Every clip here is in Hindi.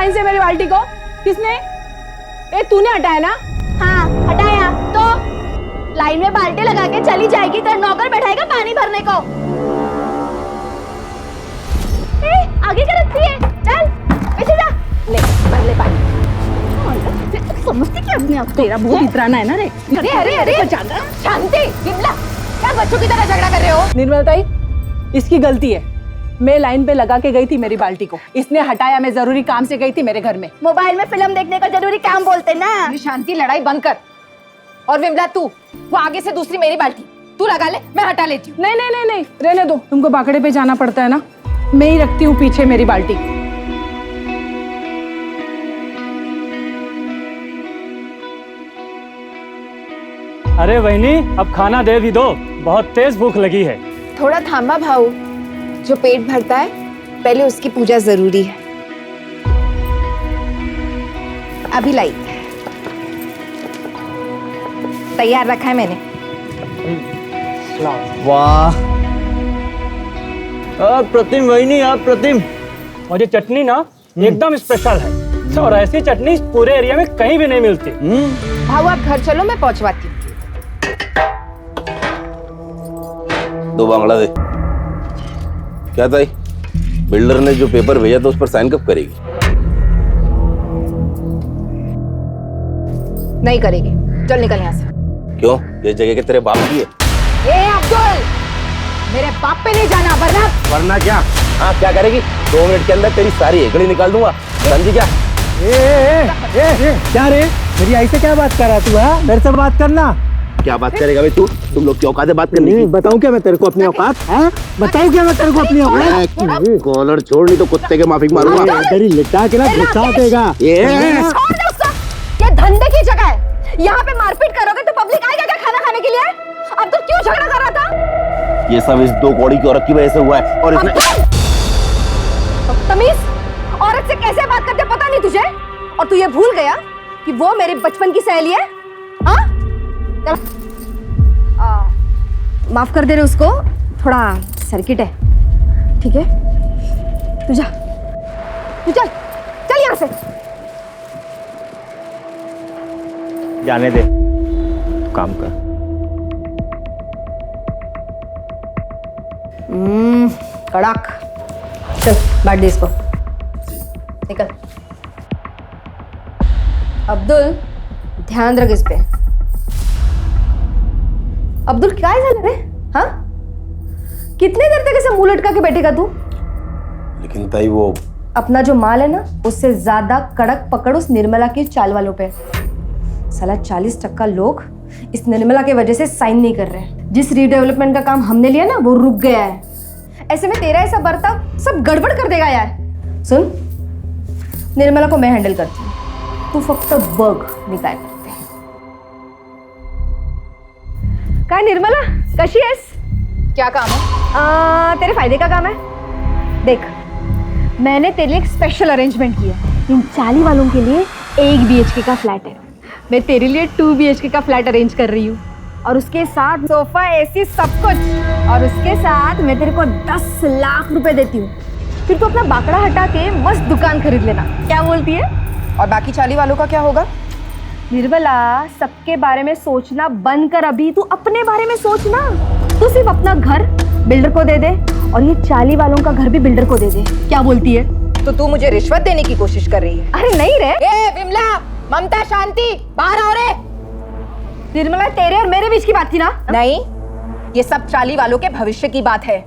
लाइन से मेरी बाल्टी को। किसने? ए तूने हटाया ना? हाँ हटाया तो लाइन में बाल्टी लगा के चली जाएगी तो नौकर बैठाएगा पानी भरने को। आगे क्या रखती है? चल पीछे जा, ले भर ले पानी। समझती क्या अपने आप? तेरा बहुत इतराना है ना रे। अरे अरे अरे शांति, विमला क्या बच्चों की तरह झगड़ा कर रहे हो? निर्मला ताई, इसकी गलती है। मैं लाइन पे लगा के गई थी मेरी बाल्टी को, इसने हटाया। मैं जरूरी काम से गई थी मेरे घर में। मोबाइल में फिल्म देखने का जरूरी काम बोलते ना। शांति लड़ाई बंद कर। और विमला तू वो आगे से दूसरी मेरी बाल्टी तू लगा ले, मैं हटा लेती हूँ। नहीं नहीं नहीं नहीं, रहने दो। तुमको बाकड़े पे जाना पड़ता है ना, मैं ही रखती हूँ पीछे मेरी बाल्टी। अरे वहिनी, अब खाना दे भी दो, बहुत तेज भूख लगी है। थोड़ा थामा भाऊ, जो पेट भरता है पहले उसकी पूजा जरूरी है। अभी लाई, तैयार रखा है मैंने। वाह प्रतिम वहिनी, आप प्रतिम। और ये चटनी ना एकदम स्पेशल है, और ऐसी चटनी पूरे एरिया में कहीं भी नहीं मिलती। भाऊ आप घर चलो, मैं पहुंचवाती हूँ। 2 बांग्ला दे। क्या ताई, बिल्डर ने जो पेपर भेजा था उस पर साइन कब करेगी? नहीं करेगी, चल निकल यहाँ से। क्यों? ये जगह के तेरे बाप की है। ए अब्दुल, मेरे बाप पे नहीं जाना, वरना क्या? हाँ क्या करेगी? 2 मिनट के अंदर तेरी सारी हेकड़ी निकाल दूंगा। समझी क्या? क्या रे, मेरी आई से क्या बात कर रहा तू? है मेरे से बात करना। क्या बात करेगा भाई तू? तुम लोग की औकात है बात करने की? बताऊं क्या मैं तेरे को अपनी औकात? बताऊं क्या मैं तेरे को अपनी औकात? कॉलर छोड़, नहीं तो कुत्ते के माफिक मारूंगा। तेरी लिटा के ना घुसा देगा। ये धंधे की जगह है, यहाँ पे मारपीट करोगे तो पब्लिक आएगा क्या खाना खाने के लिए? अब तो क्यों झगड़ा कर रहा था? ये सब इस 2 कौड़ी की औरत की वजह से हुआ है। और इसने तमीज, औरत से कैसे बात करते पता नहीं तुझे? और तू ये भूल गया कि वो मेरी बचपन की सहेली है? हाँ? माफ कर दे रहे उसको, थोड़ा सर्किट है। ठीक है, तू जा, तू चल चल यहाँ से। जाने दे, काम कर। कड़क, चल बांट दे इसको, निकल। अब्दुल ध्यान रख इस पे। अब्दुल क्या है रे? हाँ, कितने देर तक ऐसे मुंह लटका के बैठेगा तू? लेकिन ताई वो अपना जो माल है ना, उससे ज्यादा कड़क पकड़ उस निर्मला की चाल वालों पे। साला 40% लोग इस निर्मला की वजह से साइन नहीं कर रहे हैं। जिस रीडेवलपमेंट का काम हमने लिया ना, वो रुक गया है। ऐसे में तेरा ऐसा बर्ताव सब गड़बड़ कर देगा यार। सुन, निर्मला को मैं हैंडल करती हूँ, तू फक्त बग मी काय करते। काय निर्मला, कशी आहेस? क्या काम है? तेरे फायदे का काम है। देख, मैंने तेरे लिए एक स्पेशल अरेंजमेंट किया। इन 40 वालों के लिए 1 BHK का फ्लैट है। मैं तेरे लिए 2 BHK का फ्लैट अरेंज कर रही हूँ, और उसके साथ सोफा, AC सब कुछ। और उसके साथ मैं तेरे को 10 लाख रुपए देती हूँ। फिर तू अपना बाकड़ा हटा के मस्त दुकान खरीद लेना। क्या बोलती है? और बाकी 40 वालों का क्या होगा? निर्मला, सबके बारे में सोचना बंद कर, अभी तू अपने बारे में सोचना। तू सिर्फ अपना घर बिल्डर को दे दे, और ये 40 वालों का घर भी बिल्डर को दे दे। क्या बोलती है? तो तू मुझे रिश्वत देने की कोशिश कर रही है? अरे नहीं रे। ए विमला, ममता, शांति, बाहर आओ रे। निर्मला, तेरे और मेरे बीच की बात थी ना? नहीं, ये सब 40 वालों के भविष्य की बात है।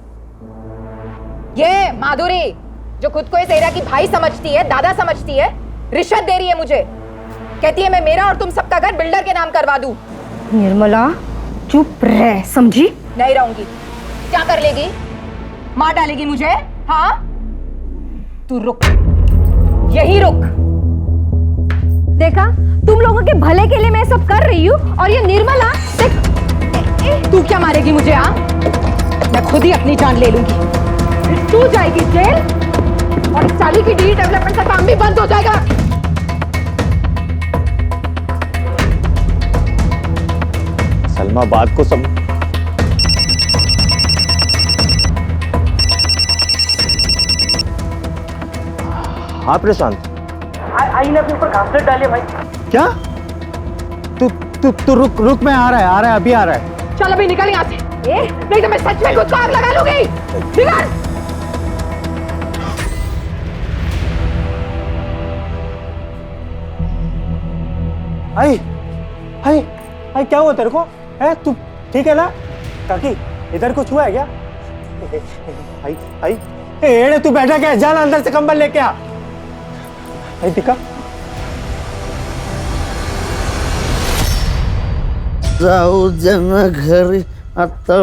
ये माधुरी, जो खुद को इस एरिया की भाई समझती है, दादा समझती है, रिश्वत दे रही है मुझे। कहती है मैं मेरा और तुम सबका घर बिल्डर के नाम करवा दूं। निर्मला चुप रह, समझी? नहीं रहूंगी। क्या कर लेगी? मार डालेगी मुझे? हाँ, तू रुक, यही रुक। देखा, तुम लोगों के भले के लिए मैं सब कर रही हूँ, और ये निर्मला देख। तू क्या मारेगी मुझे? हाँ, मैं खुद ही अपनी जान ले लूंगी। तू जाएगी जेल, और 40 की डी डेवलपमेंट का काम भी बंद हो जाएगा। सलमा बात को समझ। हाँ प्रशांत, आई ने अपने ऊपर घासलेट डाली है भाई। क्या? तू रुक मैं आ रहा है अभी आ रहा है। चल अभी निकल यहाँ से। नहीं तो मैं सच में खुद को आग लगा लूंगी। निकल। आई क्या हुआ तेरे को? है तू ठीक है ना? काकी इधर कुछ हुआ है क्या? आई एड़े तू बैठा क्या? जाना अंदर से कंबल लेके आ। आई दिखा जाऊ जना घरी आता।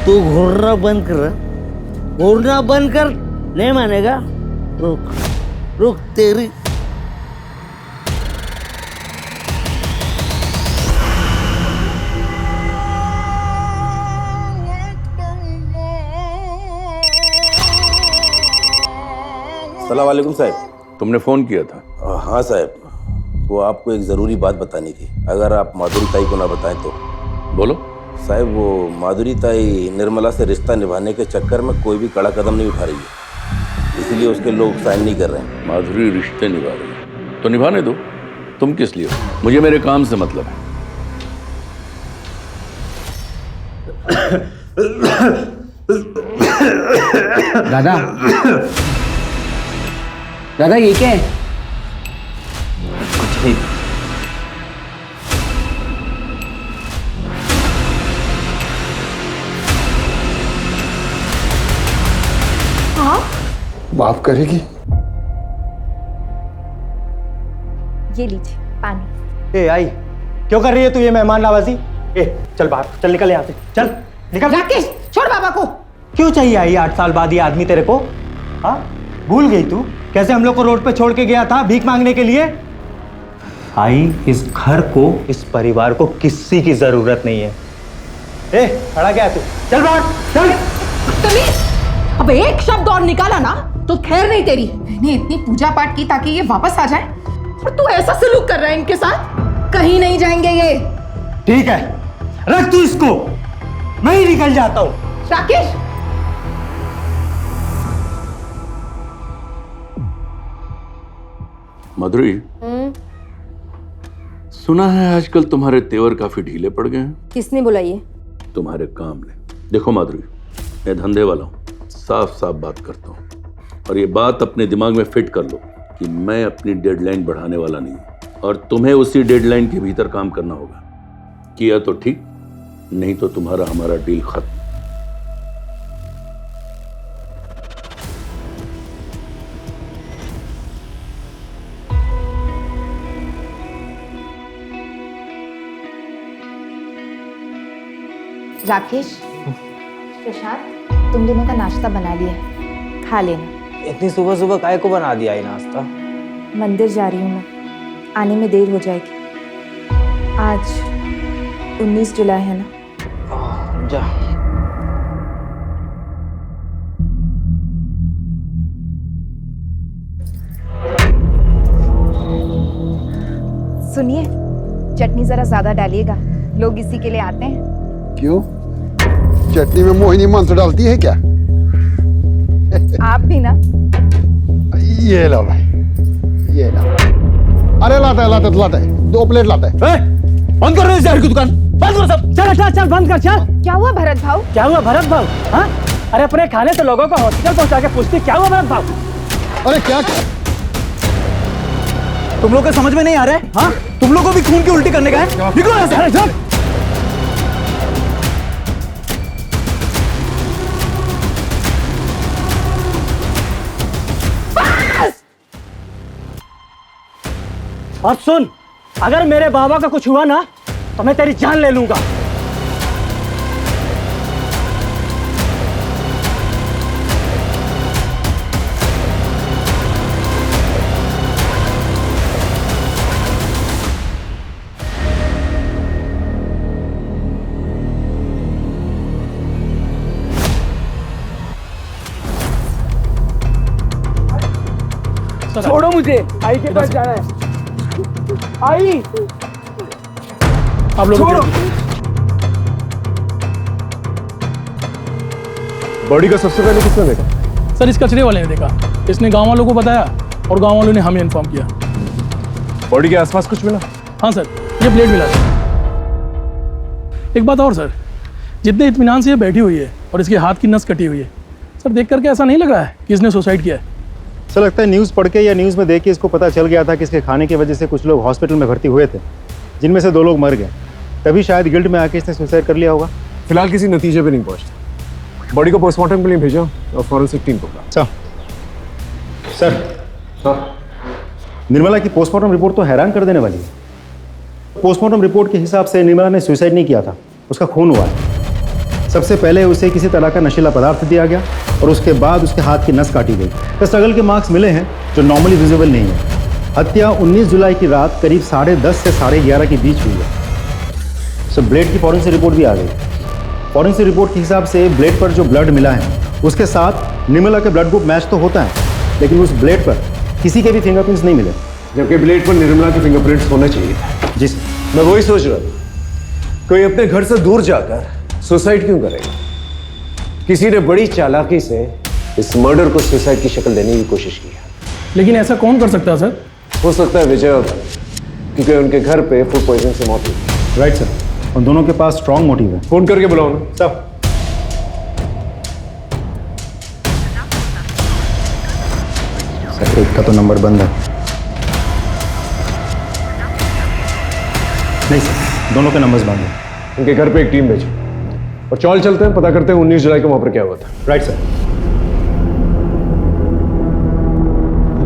तू घूरना बंद कर। नहीं मानेगा? रुक तेरी। अस्सलाम वालेकुम साहब। तुमने फोन किया था? हाँ साहब, वो आपको एक ज़रूरी बात बतानी थी, अगर आप माधुरी ताई को ना बताएं तो। बोलो। साहब वो माधुरी ताई निर्मला से रिश्ता निभाने के चक्कर में कोई भी कड़ा कदम नहीं उठा रही है, इसीलिए उसके लोग साइन नहीं कर रहे हैं। माधुरी रिश्ते निभा रही है तो निभाने दो, तुम किस लिए हो? मुझे मेरे काम से मतलब है। दादा ये क्या है? कुछ नहीं। माफ करेगी? ये लीजिए पानी। ए आई क्यों कर रही है तू ये मेहमान नवाजी? चल बाहर, चल निकल यहाँ से, चल निकल। राकेश छोड़ बाबा को। क्यों चाहिए आई 8 साल बाद ये आदमी तेरे को? हाँ भूल गई तू कैसे हम लोग को रोड पे छोड़ के गया था भीख मांगने के लिए? आई इस घर को, इस परिवार को किसी की जरूरत नहीं है। खड़ा क्या है तू? चल बाहर चल। तमीज, अब एक शब्द और निकाला ना तो खैर नहीं तेरी। मैंने इतनी पूजा पाठ की ताकि ये वापस आ जाए और तू ऐसा सलूक कर रहा है इनके साथ। कहीं नहीं जाएंगे ये। ठीक है रख तू इसको, मैं ही निकल जाता हूँ। राकेश माधुरी, सुना है आजकल तुम्हारे तेवर काफी ढीले पड़ गए हैं। किसने बोला ये? तुम्हारे काम ने। देखो माधुरी, मैं धंधे वाला हूँ, साफ साफ बात करता हूँ, और ये बात अपने दिमाग में फिट कर लो कि मैं अपनी डेडलाइन बढ़ाने वाला नहीं हूँ, और तुम्हें उसी डेडलाइन के भीतर काम करना होगा। किया तो ठीक, नहीं तो तुम्हारा हमारा डील खत्म। राकेश, प्रशांत, तुम दोनों का नाश्ता बना लिया है, खा लेना। इतनी सुबह सुबह काय को बना दिया ये नाश्ता? मंदिर जा रही हूँ मैं, आने में देर हो जाएगी। आज 19 जुलाई है ना? जा। सुनिए, चटनी जरा ज्यादा डालिएगा, लोग इसी के लिए आते हैं। क्यों? चटनी में मोहिनी मंत्र डालती है क्या? आप भी ना। ये लो भाई, ये लो। अरे लाता है 2 प्लेट लाता है। बंद कर रहे जहर की दुकान, बंद करो सब। चल बंद कर चल। क्या हुआ भरत भाऊ? क्या हुआ भरत भाव? हाँ अरे अपने खाने से लोगों को हॉस्पिटल पहुंचा के पूछती क्या हुआ भरत भाव? अरे क्या तुम लोग को समझ में नहीं आ रहा है? हाँ तुम लोग को भी खून की उल्टी करने का है? निकलो यहाँ से। चल। और सुन, अगर मेरे बाबा का कुछ हुआ ना तो मैं तेरी जान ले लूंगा। छोड़ो मुझे, आई के पास जाना है। आई आप लोग छोड़ो। बॉडी का सबसे पहले किसने देखा? सर इस कचरे वाले ने देखा, इसने गांव वालों को बताया और गांव वालों ने हमें इन्फॉर्म किया। बॉडी के आसपास कुछ मिला? हाँ सर, ये प्लेट मिला सर। एक बात और सर, जितने इत्मीनान से ये बैठी हुई है और इसके हाथ की नस कटी हुई है, सर देख करके ऐसा नहीं लग रहा है कि इसने सुसाइड किया है। सर लगता है न्यूज़ पढ़ के या न्यूज़ में देख के इसको पता चल गया था कि इसके खाने की वजह से कुछ लोग हॉस्पिटल में भर्ती हुए थे, जिनमें से 2 लोग मर गए। तभी शायद गिल्ट में आके इसने सुसाइड कर लिया होगा। फिलहाल किसी नतीजे पे नहीं पहुंचता। बॉडी को पोस्टमार्टम के लिए भेजा और फॉरेंसिक टीम को। सर हाँ, निर्मला की पोस्टमार्टम रिपोर्ट तो हैरान कर देने वाली है। पोस्टमार्टम रिपोर्ट के हिसाब से निर्मला ने सुसाइड नहीं किया था, उसका खून हुआ है। सबसे पहले उसे किसी तरह का नशीला पदार्थ दिया गया और उसके बाद उसके हाथ की नस काटी गई। स्ट्रगल के मार्क्स मिले हैं जो नॉर्मली विजिबल नहीं है। हत्या 19 जुलाई की रात करीब 10:30 से 11:30 के बीच हुई है। सो ब्लेड की फॉरेंसिक रिपोर्ट भी आ गई। फॉरेंसिक रिपोर्ट के हिसाब से ब्लेड पर जो ब्लड मिला है उसके साथ निर्मला के ब्लड ग्रुप मैच तो होता है, लेकिन उस ब्लेड पर किसी के भी फिंगरप्रिंट्स नहीं मिले, जबकि ब्लेड पर निर्मला के फिंगरप्रिंट्स होने चाहिए। जी सर। मैं वही सोच रहा था, कोई अपने घर से दूर जाकर सुसाइड क्यों करेगा? किसी ने बड़ी चालाकी से इस मर्डर को सुसाइड की शक्ल देने की कोशिश की है। लेकिन ऐसा कौन कर सकता है सर? हो सकता है विजय होगा, क्योंकि उनके घर पे फूड पॉइजन से मौत हुई। राइट सर, उन दोनों के पास स्ट्रॉन्ग मोटिव है। फोन करके बुलाओ ना। सब सर, एक का तो नंबर बंद है। नहीं सर, दोनों के नंबर्स बंद हैं। उनके घर पे एक टीम भेजो और चौल चलते हैं, पता करते हैं 19 जुलाई को वहां पर क्या हुआ था। Right sir.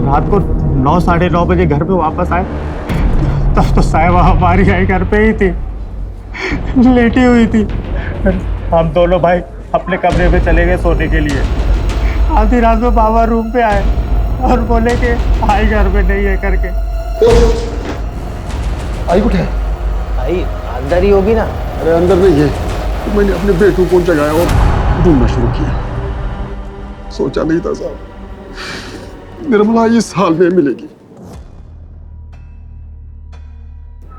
रात को 9 साढ़े 9 बजे घर पे वापस आए तब तो साहिबा हमारी आई घर पे ही थी, लेटी हुई थी। हम दोनों भाई अपने कमरे में चले गए सोने के लिए। आधी रात में बाबा रूम पे आए और बोले कि आई घर पे नहीं है करके। आई कुछ है? आई अंदर ही होगी ना। अरे अंदर नहीं है, तो मैंने अपने बेटू को जगाया और ढूंढना शुरू किया। सोचा नहीं था साहब निर्मला इस हाल में मिलेगी।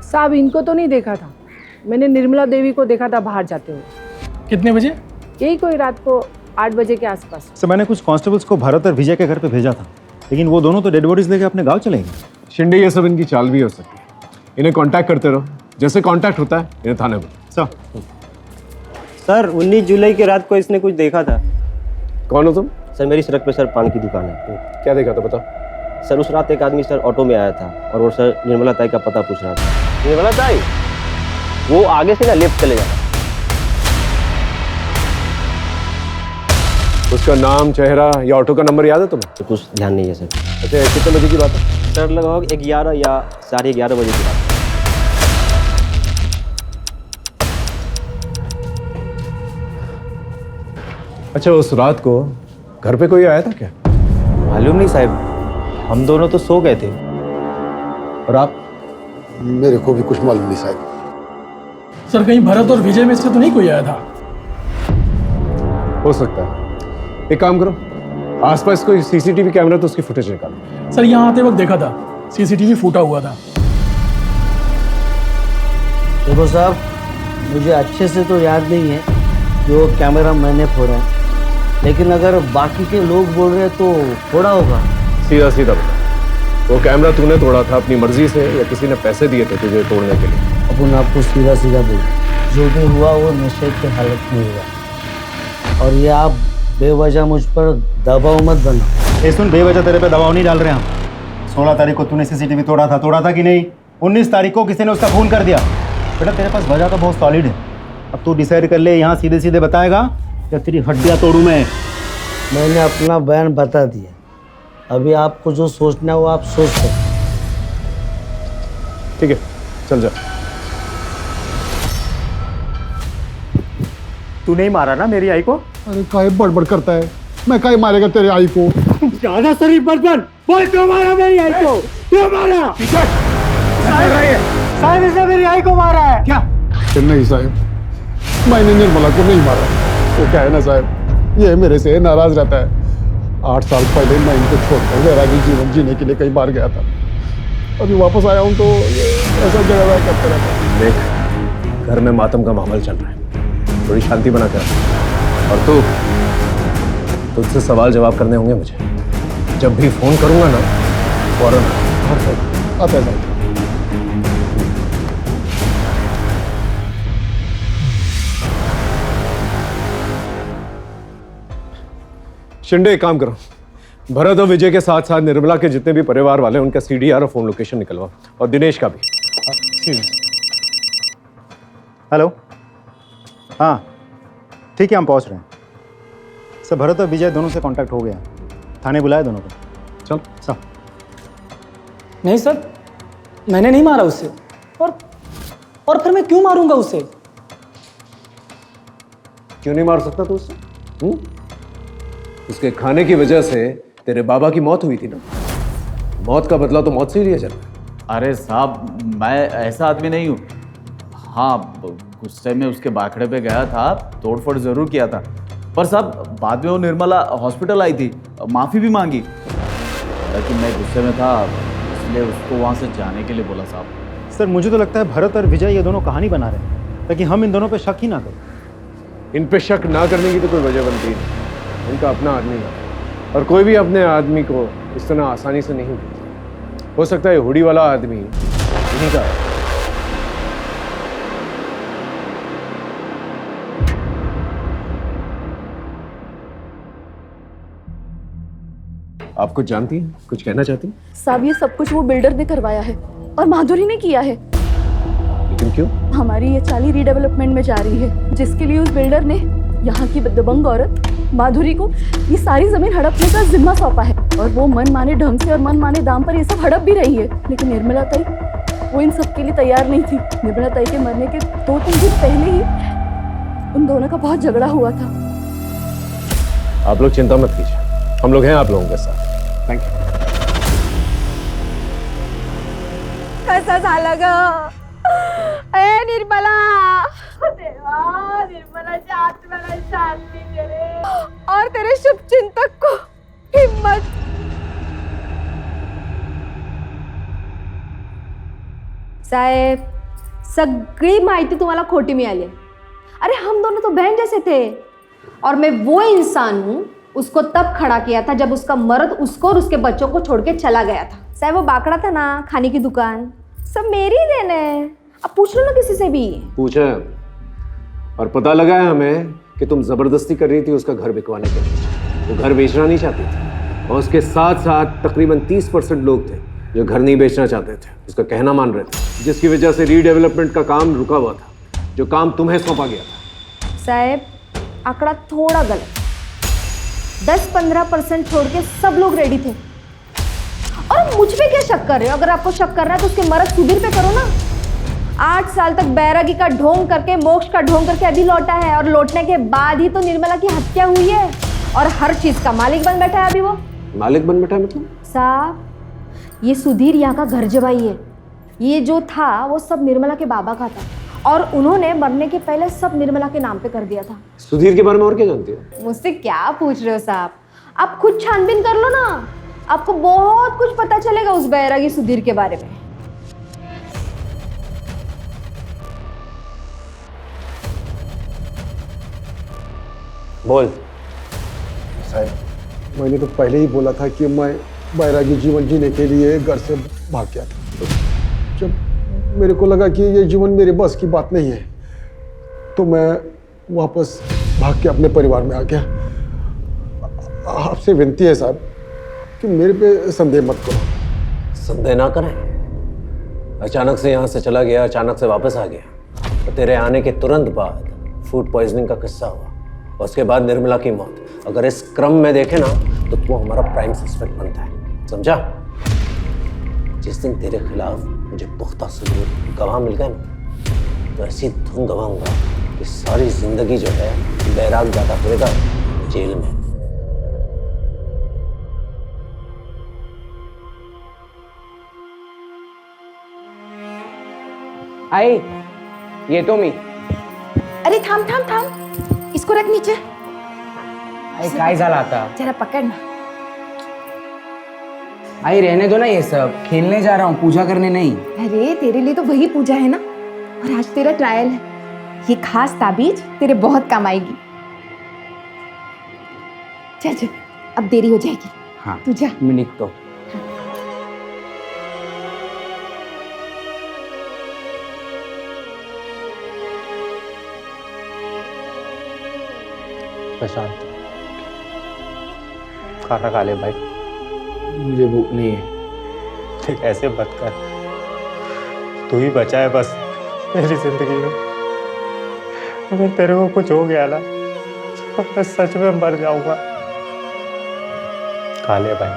साहब इनको तो नहीं देखा था, मैंने निर्मला देवी को देखा था बाहर जाते हुए। कितने बजे? यही कोई रात को 8 बजे के आसपास। सर मैंने कुछ कांस्टेबल्स को भरत और विजय के घर पे भेजा था, लेकिन वो दोनों तो डेड बॉडीज लेके अपने गांव चले गए। शिंदे ये सब इनकी चाल भी हो सकती है। इन्हें कांटेक्ट करते रहो, जैसे कांटेक्ट होता है इन्हें थाने में। सर 19 जुलाई की रात को इसने कुछ देखा था। कौन हो तुम? सर मेरी सड़क पे सर पान की दुकान है। क्या देखा था बता। सर उस रात एक आदमी सर ऑटो में आया था और वो सर निर्मला ताई का पता पूछ रहा था। निर्मला ताई वो आगे से ना लेफ्ट चले जाता। उसका नाम, चेहरा या ऑटो का नंबर याद है तुम्हें? तो कुछ ध्यान नहीं है सर। अच्छा कितने बजे की बात है? सर लगभग 11 या 11:30 बजे की बात है। अच्छा उस रात को घर पे कोई आया था क्या? मालूम नहीं साहब, हम दोनों तो सो गए थे। और आप? मेरे को भी कुछ मालूम नहीं साहब। सर कहीं भरत और विजय में से तो नहीं कोई आया था? हो सकता है। एक काम करो, आसपास कोई सीसीटीवी कैमरा तो उसकी फुटेज निकालो। सर यहाँ आते वक्त देखा था, सीसीटीवी फूटा हुआ था। देखो साहब, मुझे अच्छे से तो याद नहीं है जो कैमरा मैंने फोड़ा है, लेकिन अगर बाकी के लोग बोल रहे हैं तो फोड़ा होगा। सीधा सीधा बता, वो कैमरा तूने तोड़ा था अपनी मर्जी से या किसी ने पैसे दिए थे तुझे तोड़ने के लिए? अपन आपको सीधा सीधा बोल, जो भी हुआ वो नशे की हालत में हुआ, और ये आप बेवजह मुझ पर दबाव मत बनाओ। ए सुन, बेवजह तेरे पे दबाव नहीं डाल रहे हम। 16 तारीख को तूने सीसीटीवी तोड़ा था कि नहीं? 19 तारीख को किसी ने उसका खून कर दिया। बेटा तेरे पास वजह तो बहुत सॉलिड है, अब तू डिसाइड कर ले, यहाँ सीधे सीधे बताएगा या तेरी हड्डियाँ तोड़ूं मैं? मैंने अपना बयान बता दिया, अभी आपको जो सोचना है वो आप सोच सकते। ठीक है चल जा। तू नहीं मारा ना मेरी आई को? अरे काहे बड़बड़ करता है, मैं काहे मारेगा तेरे आई को? ज्यादा शरीफ बर्तन बोल, क्यों मारा मेरी आई को? क्यों मारा? साहब इसने मेरी आई को मारा है क्या? नहीं साहब, मैंने निर्मला को नहीं मारा। वो क्या है ना साहब, ये मेरे से नाराज रहता है। 8 साल पहले मैं इनको छोड़कर वैरागी जीवन जीने के लिए कहीं बाहर गया था, अभी वापस आया हूँ तो ऐसा जगह करते रहता है। देख घर में मातम का माहौल चल रहा है, थोड़ी शांति बना कर। और तू तुझसे सवाल जवाब करने होंगे मुझे। जब भी फोन करूंगा ना फौरन आता है साहब। शिंदे, एक काम करो, भरत और विजय के साथ साथ निर्मला के जितने भी परिवार वाले उनका सीडीआर और फोन लोकेशन निकलवाओ, और दिनेश का भी। हेलो, हाँ ठीक है, हम पहुंच रहे हैं सर। भरत और विजय दोनों से कांटेक्ट हो गया, थाने बुलाया दोनों को। चल सर। नहीं सर, मैंने नहीं मारा उससे, और फिर मैं क्यों मारूंगा उसे? क्यों नहीं मार सकता तू उससे? उसके खाने की वजह से तेरे बाबा की मौत हुई थी ना। मौत का बदला तो मौत से ही लिया जाता है। अरे साहब, मैं ऐसा आदमी नहीं हूँ। हाँ, गुस्से में उसके बाखड़े पे गया था, तोड़फोड़ जरूर किया था, पर साहब बाद में वो निर्मला हॉस्पिटल आई थी, माफ़ी भी मांगी, लेकिन मैं गुस्से में था इसलिए उसको वहाँ से जाने के लिए बोला साहब। सर मुझे तो लगता है भरत और विजय ये दोनों कहानी बना रहे हैं ताकि हम इन दोनों पे शक ही ना करें। इन पे शक ना करने की तो कोई वजह बनती नहीं। उनका अपना आदमी है, और कोई भी अपने आदमी को इस तरह आसानी से नहीं देता। हो सकता है हुडी वाला आदमी इन्हीं का है। आप कुछ जानती हैं, कुछ कहना चाहती हैं? साहब, ये सब कुछ वो बिल्डर ने करवाया है और माधुरी ने किया है। लेकिन क्यों? हमारी ये चाली रीडेवलपमेंट में जा रही है, जिसके लिए उस बिल्डर ने यहाँ की दबंग औरत माधुरी को ये सारी जमीन हड़पने का जिम्मा सौंपा है, और वो मन माने ढंग से और मन माने दाम पर ये सब हड़प भी रही है। लेकिन निर्मला ताई वो इन सब के लिए तैयार नहीं थी। निर्मला ताई के मरने के 2-3 दिन पहले ही उन दोनों का बहुत झगड़ा हुआ था। आप लोग चिंता मत कीजिए, हम लोग हैं आप लोगों के साथ। Thank you. कसं झालं ग? ए निर्मला, देवा, निर्मलाच्या आत्म्याला शांती दे रे, और तेरे शुभचिंतक को हिम्मत। साहेब, सगळी माहिती तुम्हाला खोटी मिळाली। अरे हम दोनों तो बहन जैसे थे, और मैं वो इंसान हूँ उसको तब खड़ा किया था जब उसका मर्द उसको और उसके बच्चों को छोड़ के चला गया था। साहब वो बाकड़ा था ना, खाने की दुकान, सब मेरी देन है। अब पूछ लो ना किसी से भी। पूछा है, और पता लगा है हमें कि तुम जबरदस्ती कर रही थी उसका घर बिकवाने के लिए। वो घर बेचना नहीं चाहती थी, और उसके साथ साथ तकरीबन 30% लोग थे जो घर नहीं बेचना चाहते थे, उसका कहना मान रहे थे, जिसकी वजह से रीडेवलपमेंट का काम रुका हुआ था, जो काम तुम्हें सौंपा गया था। साहब आंकड़ा थोड़ा गलत, 10-15% छोड़ के सब लोग रेडी थे। और मुझ पे क्या शक कर रहे हो? अगर आपको शक करना है तो उसके मर्द सुधीर पे करो ना। 8 साल तक बैरागी का ढोंग करके, मोक्ष का ढोंग करके अभी लौटा है, और लौटने के बाद ही तो निर्मला की हत्या हुई है, और हर चीज का मालिक बन बैठा है अभी वो। मालिक बन बैठा मतलब? साहब ये सुधीर यहाँ का घर जवाई है। ये जो था वो सब निर्मला के बाबा का था, और उन्होंने मरने के पहले सब निर्मला के नाम पे कर दिया था। सुधीर के बारे में और क्या जानती हो? मुझसे क्या पूछ रहे हो साहब? आप खुद छानबीन कर लो ना, आपको बहुत कुछ पता चलेगा उस बैरागी सुधीर के बारे में। बोल। साहब मैंने तो पहले ही बोला था कि मैं बैरागी जीवन जीने के लिए घर से भाग गया था। जब मेरे को लगा कि ये जीवन मेरे बस की बात नहीं है, तो मैं वापस भाग के अपने परिवार में आ गया। आपसे विनती है साहब कि मेरे पे संदेह मत करो। संदेह ना करें। अचानक से यहाँ से चला गया, अचानक से वापस आ गया, और तेरे आने के तुरंत बाद फूड पॉइजनिंग का किस्सा हुआ, और उसके बाद निर्मला की मौत। अगर इस क्रम में देखे ना तो वो हमारा प्राइम सस्पेक्ट बनता है, समझा? जिस दिन तेरे खिलाफ मुझे पुख्ता सबूत गवाह मिल गए ना, तो ऐसी धुन गवाऊंगा कि सारी जिंदगी जो है बैराग जाता फिरेगा जेल में। आई, ये तो मी। अरे थांब थांब थांब, इसको रख नीचे। आई काय झालं आता? जरा पकड़ ना। आई रहने दो ना ये सब, खेलने जा रहा हूँ, पूजा करने नहीं। अरे तेरे लिए तो वही पूजा है ना, और आज तेरा ट्रायल है। ये खास ताबीज तेरे बहुत काम आएगी। चल चल, अब देरी हो जाएगी। हाँ तू जा। मैं लिखता हूँ। प्रशांत, खाना खा ले भाई। मुझे भूख नहीं है। देख ऐसे मत कर, तू ही बचा है बस मेरी जिंदगी में। अगर तेरे को कुछ हो गया ना तो मैं सच में मर जाऊंगा। खा ले भाई।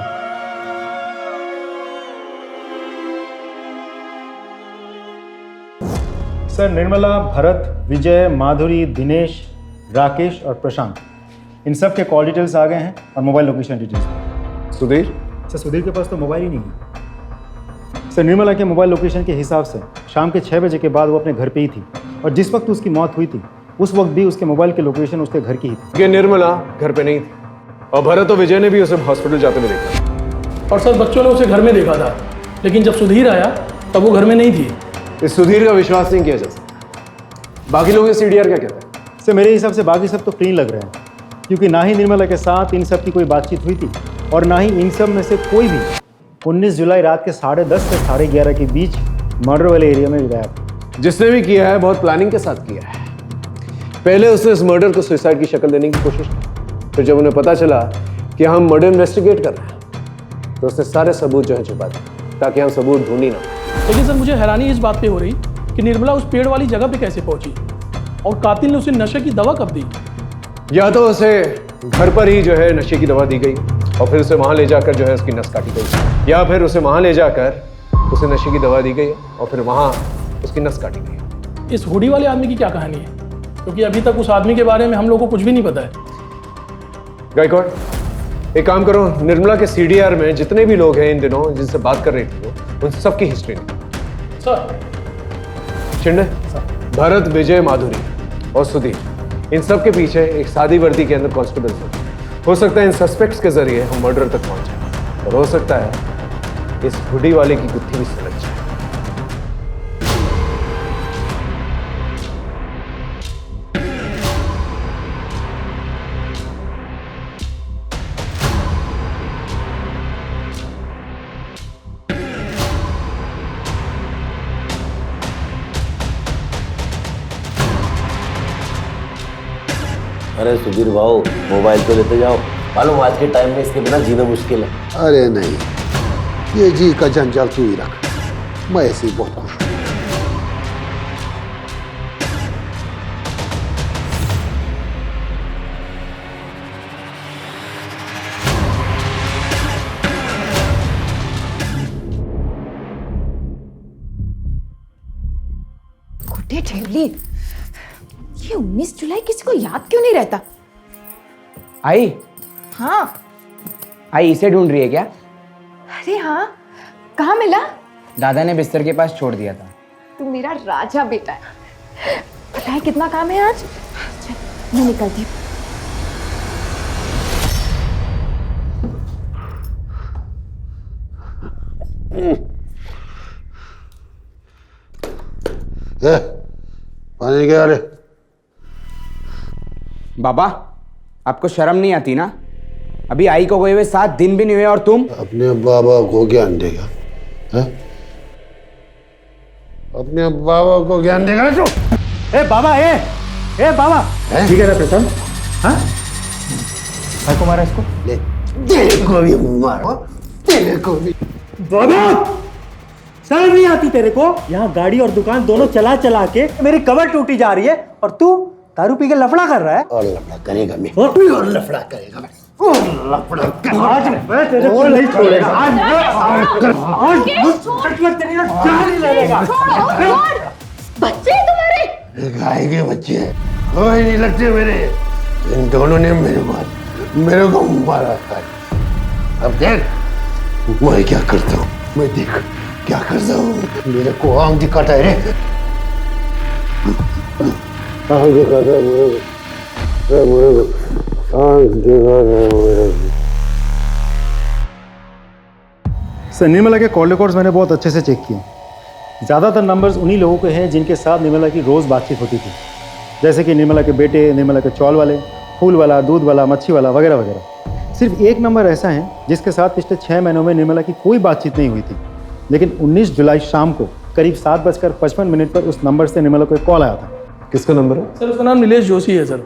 सर, निर्मला, भरत, विजय, माधुरी, दिनेश, राकेश और प्रशांत, इन सब के कॉल डिटेल्स आ गए हैं और mobile location details. Sudhir? Sir, Sudhir के पास तो मोबाइल ही नहीं है। सर, निर्मला के मोबाइल लोकेशन के हिसाब से शाम के 6 बजे के बाद वो अपने घर पे ही थी और जिस वक्त उसकी मौत हुई थी उस वक्त भी उसके मोबाइल की लोकेशन उसके घर की ही थी। ये निर्मला घर पे नहीं थी और भरत और विजय ने भी उसे हॉस्पिटल जाते हुए देखा। और सर बच्चों ने उसे घर में देखा था, लेकिन जब सुधीर आया तब वो घर में नहीं थी। इस सुधीर का विश्वास नहीं किया जा सकता। बाकी लोग सीडीआर क्या कहते हैं? सर, मेरे हिसाब से बाकी सब तो क्लीन लग रहे हैं, क्योंकि ना ही निर्मला के साथ इन सब की कोई बातचीत हुई थी और ना ही इन सब में से कोई भी 19 जुलाई रात के 10:30 से 11:30 के बीच मर्डर वाले एरिया में गया था। जिसने भी किया है बहुत प्लानिंग के साथ किया है। पहले उसने इस मर्डर को सुसाइड की शक्ल देने की कोशिश की, फिर जब उन्हें पता चला कि हम मर्डर इन्वेस्टिगेट कर रहे हैं तो उसने सारे सबूत जो है छुपा दिए ताकि हम सबूत ढूंढ ही ना। लेकिन सर मुझे हैरानी इस बात पे हो रही कि निर्मला उस पेड़ वाली जगह पे कैसे पहुंची और कातिल ने उसे नशे की दवा कब दी? या तो उसे घर पर ही जो है नशे की दवा दी गई और फिर उसे वहां ले जाकर जो है उसकी नस काटी गई, या फिर उसे वहां ले जाकर उसे नशे की दवा दी गई और फिर वहां उसकी नस काटी गई। इस हुडी वाले आदमी की क्या कहानी है? क्योंकि अभी तक उस आदमी के बारे में हम लोगों को कुछ भी नहीं पता है। गायकवाड़, एक काम करो, निर्मला के सीडीआर में जितने भी लोग हैं इन दिनों जिनसे बात कर रही थी वो, उन सबकी हिस्ट्री निकालो। सर। शिंदे, भरत, विजय, माधुरी और सुधीर, इन सब के पीछे एक सादी वर्दी के अंदर कांस्टेबल हो सकता है इन सस्पेक्ट्स के जरिए हम मर्डर तक पहुंच जाए और हो सकता है इस हुडी वाले की गुत्थी भी सुलझ जाए। अरे सुधीर भाऊ, मोबाइल तो लेते जाओ, मालूम आज के टाइम में इसके बिना जीना मुश्किल है। अरे नहीं, ये जी का जंजाल तू ही रख, मैं ऐसे ही बहुत खुश हूँ। गुड्डे ठेवली, ये 19 जुलाई किसी को याद क्यों नहीं रहता? आई? हाँ। आई इसे ढूंढ रही है क्या? अरे हाँ, कहाँ मिला? दादा ने बिस्तर के पास छोड़ दिया था। तू मेरा राजा बेटा है। पता है कितना काम है आज? चल मैं निकलती हूँ। पानी क्या रे? बाबा, आपको शर्म नहीं आती ना? अभी आई को गए हुए 7 दिन भी नहीं हुए और तुम अपने बाबा को ज्ञान देगा? है? अपने बाबा को ज्ञान देगा जो? ए बाबा, ए बाबा, ठीक है ना प्रशांत? हाँ, भाई को मारा इसको? ले, तेरे को भी मारो, तेरे को भी। बाबा, शर्म नहीं आती तेरे को? यहाँ गाड़ी और दुकान दोनों चला चला के मेरी कमर टूटी जा रही है और तू दारू पी के लफड़ा कर रहा है। और लफड़ा करेगा मैं, और लफड़ा करेगा मैं, और लफड़ा करेगा। आज मैं तेरे को नहीं छोड़ेगा। आज जान ही लगेगा। बच्चे तुम्हारे गाय के बच्चे हैं, कोई नहीं लगते मेरे। इन दोनों ने मेरे को मारा था। अब देख मैं क्या करता हूँ, मैं देख क्या करता हूँ। मेरे को आम दिखाता है रे, आम दिखाता है मेरे को, आम दिखाता है मेरे को। सर, निर्मला के कॉल रिकॉर्ड्स मैंने बहुत अच्छे से चेक किए। ज़्यादातर नंबर्स उन्हीं लोगों के हैं जिनके साथ निर्मला की रोज़ बातचीत होती थी, जैसे कि निर्मला के बेटे, निर्मला के चौल वाले, फूल वाला, दूध वाला, मच्छी वाला वगैरह वगैरह। सिर्फ एक नंबर ऐसा है जिसके साथ पिछले 6 महीनों में निर्मला की कोई बातचीत नहीं हुई थी, लेकिन 19 जुलाई शाम को करीब 7:55 पर उस नंबर से निर्मला को एक कॉल आया था। किसका नंबर है? सर उसका नाम नीलेश जोशी है सर,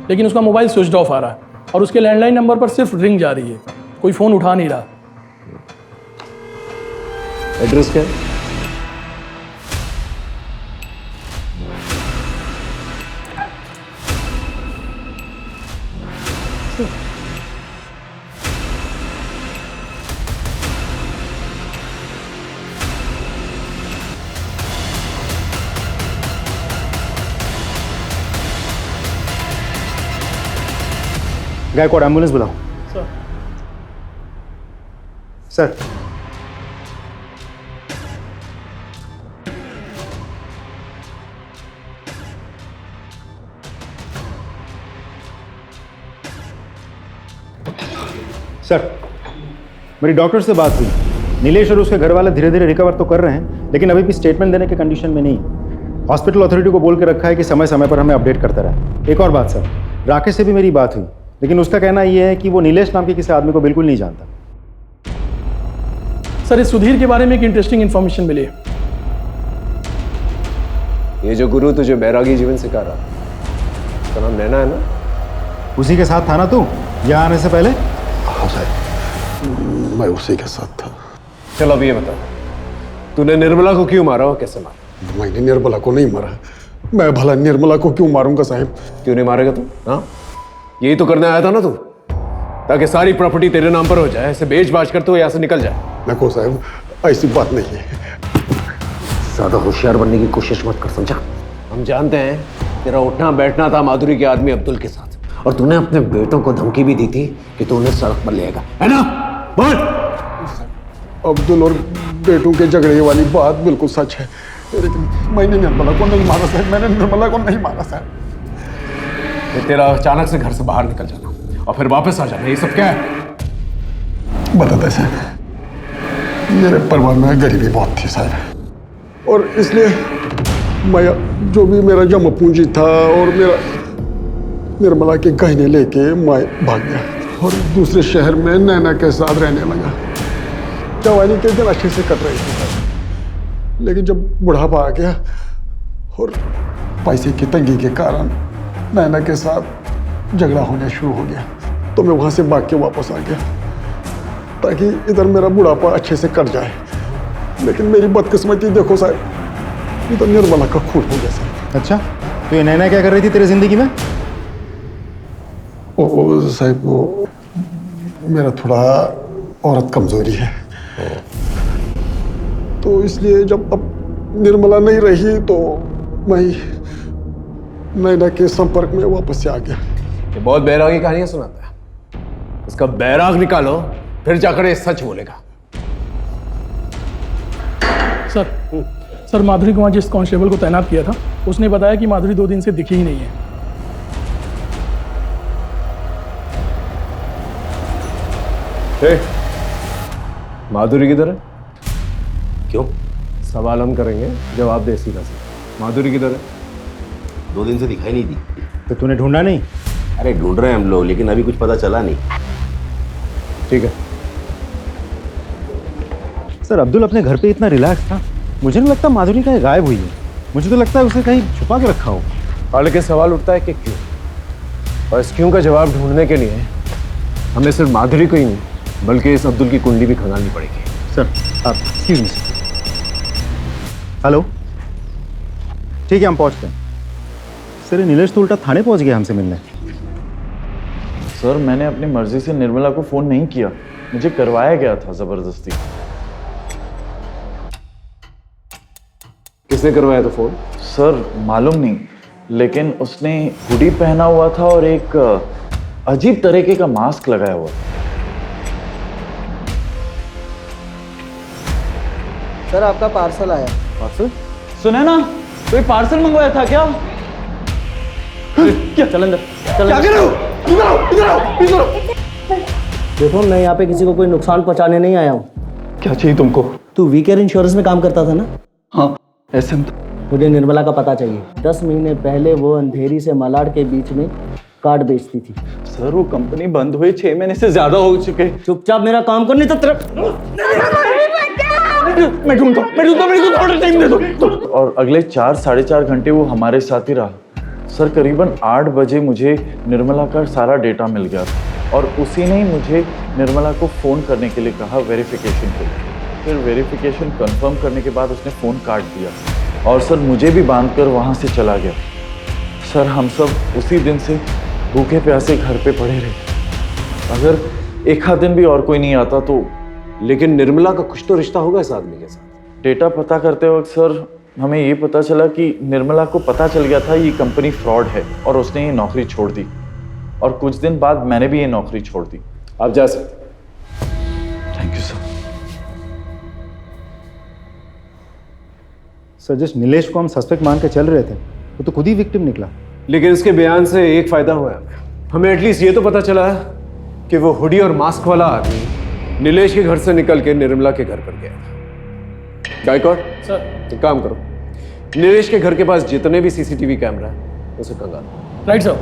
लेकिन उसका मोबाइल स्विच ऑफ आ रहा है और उसके लैंडलाइन नंबर पर सिर्फ रिंग जा रही है, कोई फ़ोन उठा नहीं रहा। एड्रेस क्या है? गायकवाड़ एम्बुलेंस बुलाओ। सर सर मेरी डॉक्टर से बात हुई। नीलेश और उसके घर वाले धीरे धीरे रिकवर तो कर रहे हैं, लेकिन अभी भी स्टेटमेंट देने के कंडीशन में नहीं है। हॉस्पिटल अथॉरिटी को बोल के रखा है कि समय समय पर हमें अपडेट करता रहे। एक और बात सर, राकेश से भी मेरी बात हुई, लेकिन उसका कहना यह है कि वो नीलेश नाम के किसी आदमी को बिल्कुल नहीं जानता। सर इस सुधीर के बारे में एक इंटरेस्टिंग इन्फॉर्मेशन मिली है। ये जो गुरु तुझे बैरागी जीवन सिखा रहा, उसका नाम नैना है ना? उसी के साथ था ना तू यहाँ आने से पहले? हाँ साहब, मैं उसी के साथ था। चलो अब ये बता, तूने निर्मला को क्यों मारा और कैसे मारा? मैंने निर्मला को नहीं मारा। मैं भला निर्मला को क्यों मारूंगा साहब? क्यों नहीं मारेगा तू? हाँ, यही तो करने आया था ना तू, ताकि सारी प्रॉपर्टी तेरे नाम पर हो जाए, ऐसे बेच बाच कर तू यहाँ से निकल जाए। देखो साहब, ऐसी बात नहीं है। ज्यादा होशियार बनने की कोशिश मत कर, समझा? हम जानते हैं तेरा उठना बैठना था माधुरी के आदमी अब्दुल के साथ, और तूने अपने बेटों को धमकी भी दी थी कि तू उन्हें सड़क पर ले आएगा, है ना? बोल। अब्दुल और बेटों के झगड़े वाली बात बिल्कुल सच है, लेकिन मैंने निर्मला को नहीं मारा साहब। मैंने निर्मला को नहीं मारा साहब। ये तेरा अचानक से घर से बाहर निकल जाना और फिर वापस आ जाना, ये सब क्या है? बताते साहब, मेरे परिवार में गरीबी बहुत थी साहब, और इसलिए मैं जो भी मेरा जमा पूंजी था और मेरा निर्मला के गहने लेके मैं भाग गया और दूसरे शहर में नैना के साथ रहने लगा। जवानी के दिन अच्छे से कट रही थी साहब, लेकिन जब बुढ़ापा आ गया और पैसे की तंगी के कारण नैना के साथ झगड़ा होने शुरू हो गया, तो मैं वहाँ से भाग के वापस आ गया ताकि इधर मेरा बुढ़ापा अच्छे से कट जाए। लेकिन मेरी बदकिस्मती देखो साहब, इधर निर्मला का खून हो गया साहब। अच्छा, तो ये नैना क्या कर रही थी तेरी जिंदगी में? ओ साहब, वो मेरा थोड़ा औरत कमजोरी है, तो इसलिए जब अब निर्मला नहीं रही तो मैं नैना के संपर्क में वापस से आ गया। ये बहुत बैरागी कहानियां सुनाता है, इसका बैराग निकालो, फिर जाकर ये सच बोलेगा। सर माधुरी को वहाँ जिस कांस्टेबल को तैनात किया था, उसने बताया कि माधुरी 2 दिन से दिखी ही नहीं है। माधुरी किधर है? क्यों? सवाल हम करेंगे, जवाब दे सीधा सीधा। माधुरी किधर है? 2 दिन से दिखाई नहीं दी। तो तूने ढूंढा नहीं? अरे ढूंढ रहे हैं हम लोग, लेकिन अभी कुछ पता चला नहीं। ठीक है सर, अब्दुल अपने घर पे इतना रिलैक्स था, मुझे नहीं लगता माधुरी कहीं गायब हुई है। मुझे तो लगता है उसे कहीं छुपा के रखा हो। हालांकि सवाल उठता है कि क्यों, और इस क्यों का जवाब ढूंढने के लिए हमें सिर्फ माधुरी को ही नहीं बल्कि इस अब्दुल की कुंडली भी खंगालनी पड़ेगी। सर आप एक्सक्यूज मी। हेलो, ठीक है हम पहुंचते हैं। सर ये नीलेश तो उल्टा थाने पहुंच गया हमसे मिलने। सर मैंने अपनी मर्जी से निर्मला को फोन नहीं किया, मुझे करवाया गया था जबरदस्ती। किसने करवाया था फोन? सर मालूम नहीं, लेकिन उसने हुडी पहना हुआ था और एक अजीब तरीके का मास्क लगाया हुआ था। सर आपका पार्सल आया। पार्सल? सुने ना, कोई पार्सल मंगवाया था क्या? क्या? चल अंदर। क्या कर रहे हो? इधर आओ, इधर आओ, इधर आओ। देखो मैं यहाँ पे किसी को कोई नुकसान पहुँचाने नहीं आया हूँ। क्या चाहिए तुमको? तू वीकेयर इंश्योरेंस में काम करता था ना? हाँ ऐसे। मुझे निर्मला का पता चाहिए। 10 महीने पहले वो अंधेरी से मलाड के बीच में कार्ड बेचती थी। सर वो कंपनी बंद हुए 6 महीने से ज्यादा हो चुके। चुपचाप मेरा काम कर, नहीं तो तेरा मैं ढूंढता हूं, मेरे को थोड़ा टाइम दे दो। और अगले 4-4.5 घंटे वो हमारे साथ ही रहा। सर करीबन 8 बजे मुझे निर्मला का सारा डेटा मिल गया और उसी ने मुझे निर्मला को फ़ोन करने के लिए कहा वेरिफिकेशन के लिए। फिर वेरिफिकेशन कंफर्म करने के बाद उसने फ़ोन काट दिया और सर मुझे भी बांध कर वहाँ से चला गया। सर हम सब उसी दिन से भूखे प्यासे घर पे पड़े रहे। अगर एक आध दिन भी और कोई नहीं आता तो। लेकिन निर्मला का कुछ तो रिश्ता होगा इस आदमी के साथ। डेटा पता करते वक्त सर हमें ये पता चला कि निर्मला को पता चल गया था ये कंपनी फ्रॉड है और उसने ये नौकरी छोड़ दी। और कुछ दिन बाद मैंने भी ये नौकरी छोड़ दी। आप जा सकते। Thank you sir. सर जिस नीलेश को हम सस्पेक्ट मान के चल रहे थे वो तो खुद ही विक्टिम निकला। लेकिन इसके बयान से एक फायदा हुआ है हमें एटलीस्ट ये तो पता चला है कि वो हुडी और मास्क वाला आदमी नीलेश के घर से निकल के निर्मला के घर पर गया था। गायकवाड़ सर एक काम करो, नीलेश के घर के पास जितने भी सीसीटीवी कैमरा है उसे कंगालो। Right sir.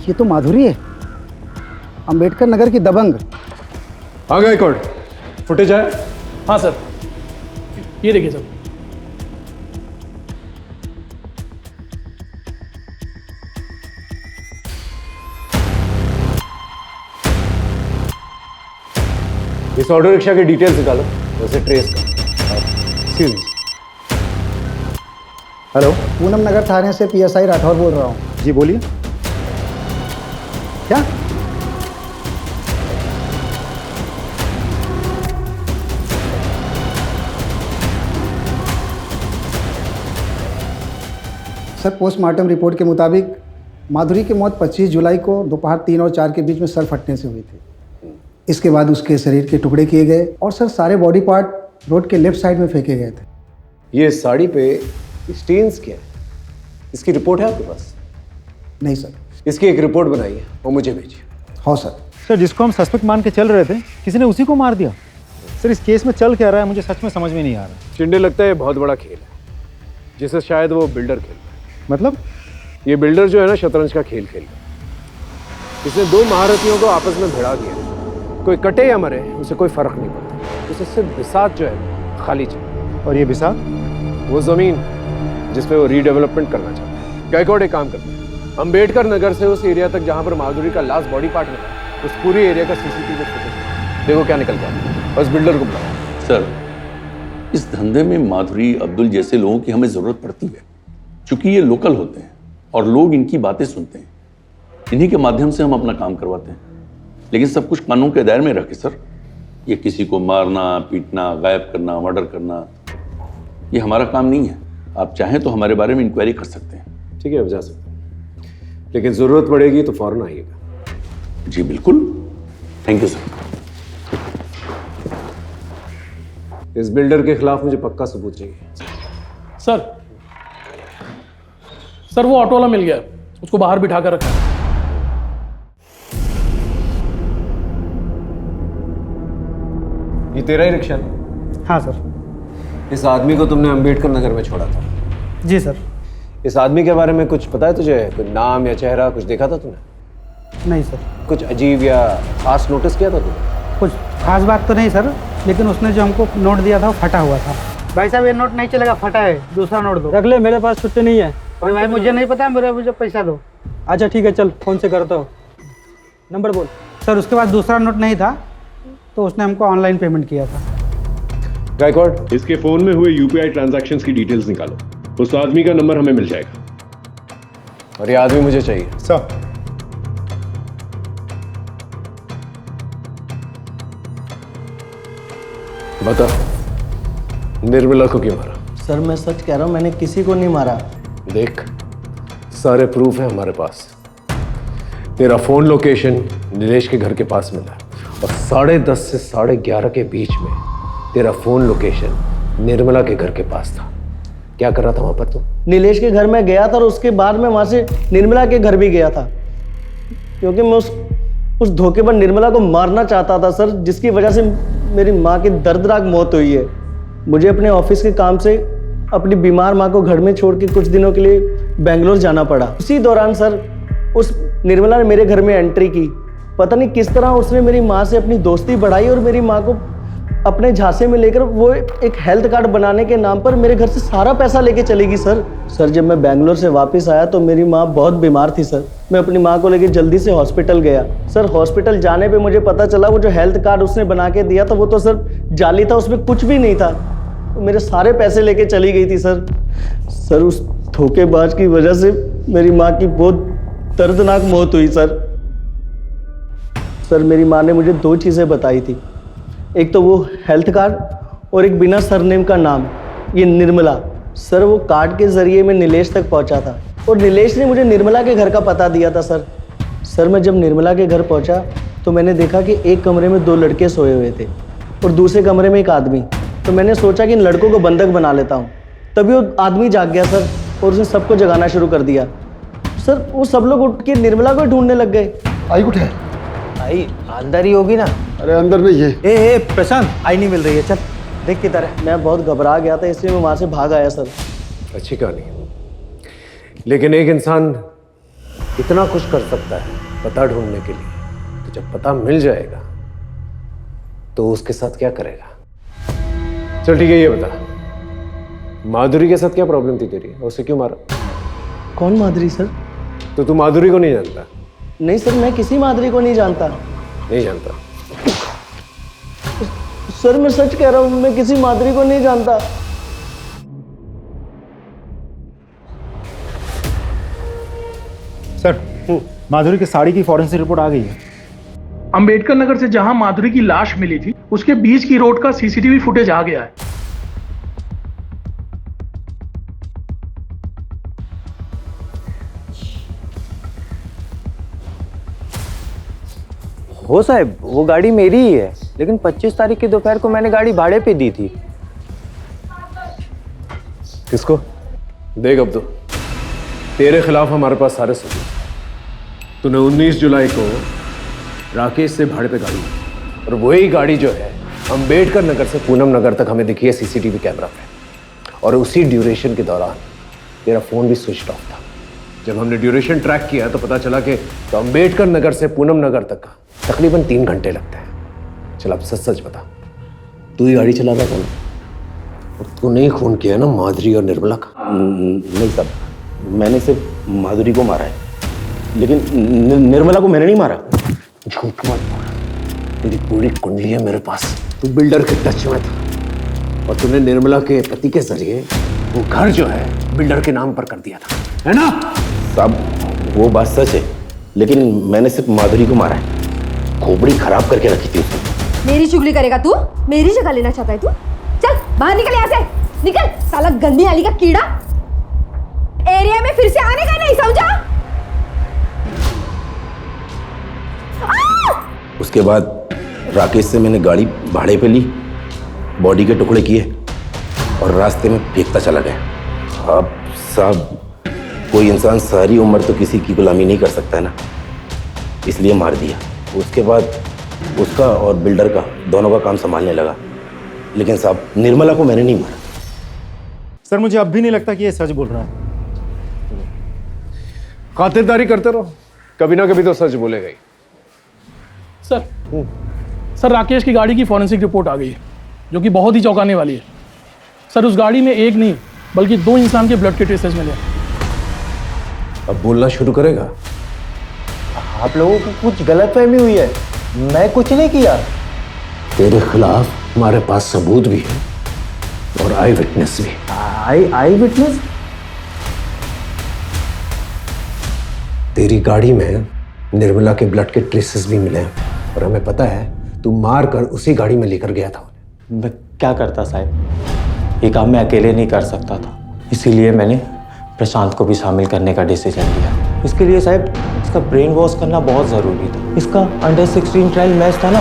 ये तो माधुरी है, अंबेडकर नगर की दबंग। हाँ गायकवाड़, फुटेज आया? हाँ सर, ये देखिए सर। इस ऑटो रिक्शा की डिटेल्स निकालो, उसे ट्रेस कर। हेलो, पूनम नगर थाने से PSI राठौर बोल रहा हूँ। जी बोलिए। क्या? सर पोस्टमार्टम रिपोर्ट के मुताबिक माधुरी की मौत 25 जुलाई को दोपहर 3 और 4 के बीच में सर फटने से हुई थी। इसके बाद उसके शरीर के टुकड़े किए गए और सर सारे बॉडी पार्ट रोड के लेफ्ट साइड में फेंके गए थे। ये साड़ी पे स्टेन्स क्या है? इसकी रिपोर्ट है आपके पास? नहीं सर। इसकी एक रिपोर्ट बनाई है, वो मुझे भेजिए। हाँ सर। सर जिसको हम सस्पेक्ट मान के चल रहे थे किसी ने उसी को मार दिया। सर इस केस में चल क्या रहा है मुझे सच में समझ में नहीं आ रहा। चिंडे लगता है बहुत बड़ा खेल है जिसे शायद वो बिल्डर खेल रहा है। मतलब? ये बिल्डर जो है ना शतरंज का खेल खेल रहा है। इसने 2 महारथियों को आपस में भिड़ा दिया। कोई कटे या मरे उसे कोई फर्क नहीं पड़ता। उसे सिर्फ बिसात जो है खाली चाहिए। और ये बिसात? वो जमीन जिसपे वो रीडेवलपमेंट करना चाहता है। गायकवाड़ एक काम करते हैं, अंबेडकर नगर से उस एरिया तक जहां पर माधुरी का लास्ट बॉडी पार्ट मिला, उस पूरी एरिया का सीसीटीवी फुटेज देखो क्या निकल गया। बस बिल्डर को बुलाओ। सर इस धंधे में माधुरी अब्दुल जैसे लोगों की हमें जरूरत पड़ती है, क्योंकि ये लोकल होते हैं और लोग इनकी बातें सुनते हैं। इन्हीं के माध्यम से हम अपना काम करवाते हैं, लेकिन सब कुछ कानून के दायरे में रखे सर। ये किसी को मारना, पीटना, गायब करना, मर्डर करना, ये हमारा काम नहीं है। आप चाहें तो हमारे बारे में इंक्वायरी कर सकते हैं। ठीक है, अब जा सकते हैं, लेकिन जरूरत पड़ेगी तो फौरन आइएगा। जी बिल्कुल, थैंक यू सर। इस बिल्डर के खिलाफ मुझे पक्का सबूत चाहिए। सर वो ऑटो वाला मिल गया, उसको बाहर बिठा कर रखा है। ये तेरा ही रिक्शा है? हाँ सर। इस आदमी को तुमने अंबेडकर नगर में छोड़ा था? जी सर। इस आदमी के बारे में कुछ पता है तुझे? कोई नाम या चेहरा कुछ देखा था तूने? नहीं सर। कुछ अजीब या खास नोटिस किया था तूने? कुछ खास बात तो नहीं सर, लेकिन उसने जो हमको नोट दिया था वो फटा हुआ था। भाई साहब ये नोट नहीं चलेगा, फटा है, दूसरा नोट दो। रख ले, मेरे पास छुट्टी नहीं है। अरे भाई मुझे नहीं पता, मुझे पैसा दो। अच्छा ठीक है, चल फोन से करता हूँ। नंबर बोल। सर उसके पास दूसरा नोट नहीं था तो उसने हमको ऑनलाइन पेमेंट किया था। गायकवाड़, इसके फोन में हुए UPI ट्रांजैक्शंस की डिटेल्स निकालो, उस आदमी का नंबर हमें मिल जाएगा। और ये आदमी मुझे चाहिए। सर बता, निर्मला को क्यों मारा? सर मैं सच कह रहा हूँ, मैंने किसी को नहीं मारा। देख, सारे प्रूफ है हमारे पास। तेरा फोन लोकेशन नीलेश के घर के पास मिला और 10:30 से 11:30 के बीच में तेरा फोन लोकेशन निर्मला के घर के पास था। क्या कर रहा था वहां पर तू? नीलेश के घर में गया था और उसके बाद में वहां से निर्मला के घर भी गया था, क्योंकि मैं उस धोखे पर निर्मला को मारना चाहता था सर, जिसकी वजह से मेरी माँ की दर्दनाक मौत हुई है। मुझे अपने ऑफिस के काम से अपनी बीमार माँ को घर में छोड़ के कुछ दिनों के लिए बेंगलोर जाना पड़ा। उसी दौरान सर उस निर्मला ने मेरे घर में एंट्री की। पता नहीं किस तरह उसने मेरी माँ से अपनी दोस्ती बढ़ाई और मेरी माँ को अपने झांसे में लेकर वो एक हेल्थ कार्ड बनाने के नाम पर मेरे घर से सारा पैसा लेके चली गई सर। जब मैं बेंगलोर से वापस आया तो मेरी माँ बहुत बीमार थी सर। मैं अपनी माँ को लेकर जल्दी से हॉस्पिटल गया सर। हॉस्पिटल जाने पे मुझे पता चला वो जो हेल्थ कार्ड उसने बना के दिया था वो तो सर जाली था, उसमें कुछ भी नहीं था। मेरे सारे पैसे लेके चली गई थी सर। उस धोखेबाज की वजह से मेरी माँ की बहुत दर्दनाक मौत हुई सर। मेरी माँ ने मुझे 2 चीज़ें बताई थी, एक तो वो हेल्थ कार्ड और एक बिना सरनेम का नाम, ये निर्मला। सर वो कार्ड के ज़रिए मैं नीलेश तक पहुंचा था और नीलेश ने मुझे निर्मला के घर का पता दिया था सर। मैं जब निर्मला के घर पहुंचा तो मैंने देखा कि एक कमरे में 2 लड़के सोए हुए थे और दूसरे कमरे में एक आदमी। तो मैंने सोचा कि इन लड़कों को बंधक बना लेता हूँ। तभी वो आदमी जाग गया सर और उसने सबको जगाना शुरू कर दिया सर। वो सब लोग उठ के निर्मला को ढूंढने लग गए। आई कुछ है? आई अंदर ही होगी ना? अरे अंदर नहीं है। ए प्रशांत, आई नहीं मिल रही है, चल देख किधर है। मैं बहुत घबरा गया था इसलिए मैं वहां से भाग आया सर। अच्छी कहानी, लेकिन एक इंसान इतना कुछ कर सकता है पता ढूंढने के लिए, तो जब पता मिल जाएगा तो उसके साथ क्या करेगा? चल ठीक है, ये बता माधुरी के साथ क्या प्रॉब्लम थी तेरी, उसे क्यों मारा? कौन माधुरी सर? तो तू माधुरी को नहीं जानता? नहीं सर, मैं किसी माधुरी को नहीं जानता। नहीं जानता? सर मैं सच कह रहा हूं, मैं किसी माधुरी को नहीं जानता। सर माधुरी की साड़ी की फॉरेंसिक रिपोर्ट आ गई है। अंबेडकर नगर से जहां माधुरी की लाश मिली थी उसके बीच की रोड का सीसीटीवी फुटेज आ गया है। हो साहब, वो गाड़ी मेरी ही है, लेकिन 25 तारीख की दोपहर को मैंने गाड़ी भाड़े पे दी थी। किसको? देख अब तो तेरे खिलाफ हमारे पास सारे सबूत। तूने 19 जुलाई को राकेश से भाड़े पे गाड़ी ली और वही गाड़ी जो है अंबेडकर नगर से पूनम नगर तक हमें दिखी है सीसीटीवी कैमरा पे, और उसी ड्यूरेशन के दौरान तेरा फोन भी स्विच ऑफ था। जब हमने ड्यूरेशन ट्रैक किया तो पता चला कि तो अंबेडकर नगर से पूनम नगर तक का तकरीबन 3 घंटे लगते हैं। चल अब सच सच बता, तू ही गाड़ी चला रहा था ना? और तू नहीं खून किया ना माधुरी और निर्मला का? नहीं साहब, मैंने सिर्फ माधुरी को मारा है, लेकिन निर्मला को मैंने नहीं मारा। झूठ मत बोल, तेरी पूरी कुंडली है मेरे पास। तू बिल्डर के टच में था और तूने निर्मला के पति के जरिए वो घर जो है बिल्डर के नाम पर कर दिया था, है ना? साहब वो बात सच है, लेकिन मैंने सिर्फ माधुरी को मारा है। खोपड़ी खराब करके रखी थी उसने। मेरी चुगली करेगा तू? मेरी जगह लेना चाहता है तू? चल बाहर निकल यहाँ से, निकल साला गंदी नाली का कीड़ा। एरिया में फिर से आने का नहीं, समझा? उसके बाद राकेश से मैंने गाड़ी भाड़े पे ली, बॉडी के टुकड़े किए और रास्ते में फेंकता चला गया। अब साहब कोई इंसान सारी उम्र तो किसी की गुलामी नहीं कर सकता है ना, इसलिए मार दिया। उसके बाद उसका और बिल्डर का दोनों का काम संभालने लगा, लेकिन साहब निर्मला को मैंने नहीं मारा। सर मुझे अब भी नहीं लगता कि ये सच बोल रहा है। खातिरदारी करते रहो, कभी ना कभी तो सच बोलेगा ही। सर राकेश की गाड़ी की फॉरेंसिक रिपोर्ट आ गई है, जो कि बहुत ही चौंकाने वाली है। सर उस गाड़ी में एक नहीं बल्कि 2 इंसान के ब्लड के ट्रेसेस मिले। अब बोलना शुरू करेगा? आप लोगों को कुछ गलतफहमी हुई है, मैं कुछ नहीं किया। तेरे खिलाफ हमारे पास सबूत भी है और आई विटनेस भी। आई विटनेस? तेरी गाड़ी में निर्मला के ब्लड के ट्रेसेस भी मिले हैं और हमें पता है तू मार कर उसी गाड़ी में लेकर गया था। मैं क्या करता साहब, ये काम मैं अकेले नहीं कर सकता था, इसीलिए मैंने प्रशांत को भी शामिल करने का डिसीजन लिया। इसके लिए साहब इसका ब्रेन वॉश करना बहुत ज़रूरी था। इसका अंडर 16 ट्रायल मैच था ना,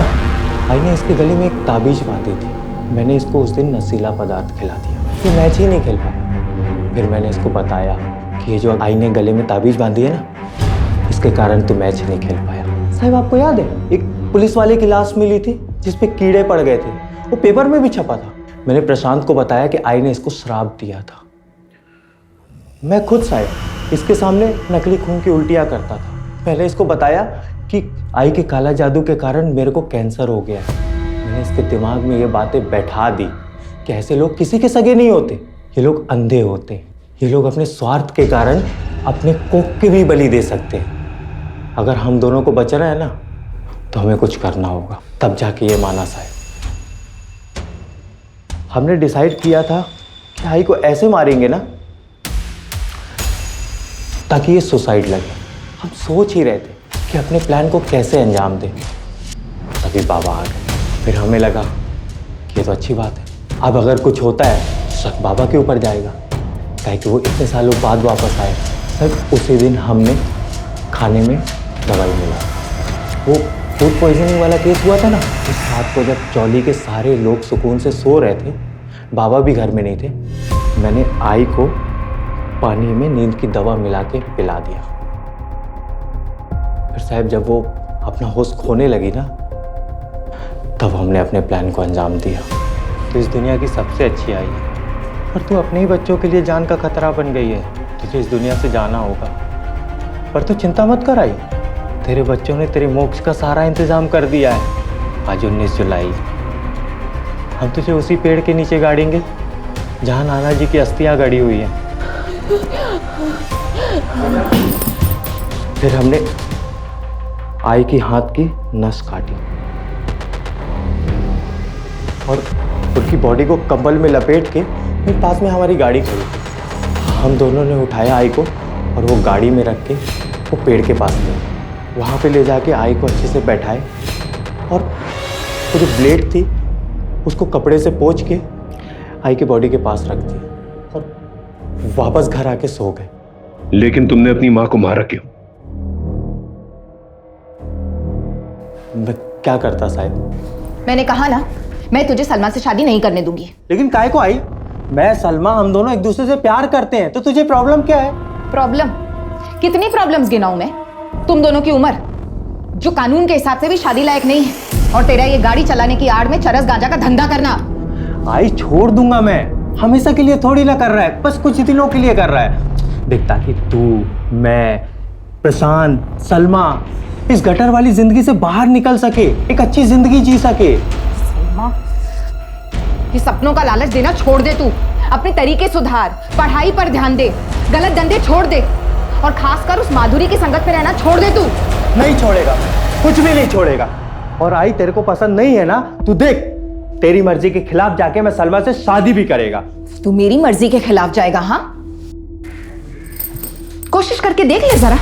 भाई ने इसके गले में एक ताबीज बांधी थी, मैंने इसको उस दिन नशीला पदार्थ खिला दिया, ये मैच ही नहीं खेल पाया। फिर मैंने इसको बताया कि ये जो आई ने गले में ताबीज बांधी है ना, इसके कारण तू मैच नहीं खेल पाया। साहब आपको याद है एक पुलिस वाले की लाश मिली थी जिसपे कीड़े पड़ गए थे, वो पेपर में भी छपा था। मैंने प्रशांत को बताया कि आई ने इसको श्राप दिया था। मैं खुद साहब इसके सामने नकली खून की उल्टियाँ करता था। पहले इसको बताया कि आई के काला जादू के कारण मेरे को कैंसर हो गया है। मैंने इसके दिमाग में ये बातें बैठा दी कि ऐसे लोग किसी के सगे नहीं होते, ये लोग अंधे होते हैं। ये लोग अपने स्वार्थ के कारण अपने कोख के भी बलि दे सकते हैं। अगर हम दोनों को बचना है ना तो हमें कुछ करना होगा, तब जाके ये माना साहब। हमने डिसाइड किया था कि आई को ऐसे मारेंगे ना ताकि ये सुसाइड लगे। हम सोच ही रहे थे कि अपने प्लान को कैसे अंजाम दें, तभी बाबा आ गए। फिर हमें लगा कि ये तो अच्छी बात है, अब अगर कुछ होता है शक बाबा के ऊपर जाएगा, ताकि वो इतने सालों बाद वापस आए। सर उसी दिन हमने खाने में दवाई मिला, वो फूड पॉइजनिंग वाला केस हुआ था ना, उस रात को जब चौली के सारे लोग सुकून से सो रहे थे, बाबा भी घर में नहीं थे, मैंने आई को पानी में नींद की दवा मिला के पिला दिया। फिर साहब जब वो अपना होश खोने लगी ना, तब हमने अपने प्लान को अंजाम दिया। तो इस दुनिया की सबसे अच्छी आई है, पर तू अपने ही बच्चों के लिए जान का खतरा बन गई है। तुझे इस दुनिया से जाना होगा, पर तू चिंता मत कर आई, तेरे बच्चों ने तेरे मोक्ष का सारा इंतजाम कर दिया है। आज 19 जुलाई, हम तुझे उसी पेड़ के नीचे गाड़ेंगे जहाँ नाना जी की अस्थियाँ गड़ी हुई हैं। फिर हमने आई की हाथ की नस काटी और उनकी बॉडी को कंबल में लपेट के फिर पास में हमारी गाड़ी खड़ी। हम दोनों ने उठाया आई को और वो गाड़ी में रख के वो पेड़ के पास गए। वहाँ पे ले जाके आई को अच्छे से बैठाए और वो जो ब्लेड थी उसको कपड़े से पोंछ के आई की बॉडी के पास रख दी और वापस घर आके सो गए। लेकिन तुमने अपनी माँ को मारा क्यों? मैं क्या करता साहब? मैंने कहा ना, मैं तुझे सलमा से शादी नहीं करने दूंगी। लेकिन काहे को आई? मैं सलमा हम दोनों एक दूसरे से प्यार करते हैं, तो तुझे प्रॉब्लम क्या है? प्रॉब्लम? कितनी प्रॉब्लम्स गिनाऊं मैं? तुम दोनों की उम्र जो कानून के हिसाब से भी शादी लायक नहीं है, और तेरा ये गाड़ी चलाने की आड़ में चरस गांजा का धंधा करना। आई छोड़ दूंगा मैं, हमेशा के लिए थोड़ी ना कर रहा है, बस कुछ दिनों के लिए कर रहा है। देख ताकि तू, मैं, प्रशांत, सलमा इस गटर वाली जिंदगी से बाहर निकल सके, एक अच्छी जिंदगी जी सके। सलमा, ये सपनों का लालच देना छोड़ दे तू, अपने तरीके सुधार, पढ़ाई पर ध्यान दे, गलत धंधे छोड़ दे, और खासकर उस माधुरी की संगत में रहना छोड़ दे तू। नहीं छोड़ेगा, कुछ भी नहीं छोड़ेगा। और आई तेरे को पसंद नहीं है ना, तू देख तेरी मर्जी के खिलाफ जाके मैं सलमा से शादी भी करेगा। तू मेरी मर्जी के खिलाफ जाएगा? हाँ, कोशिश करके देख ले जरा,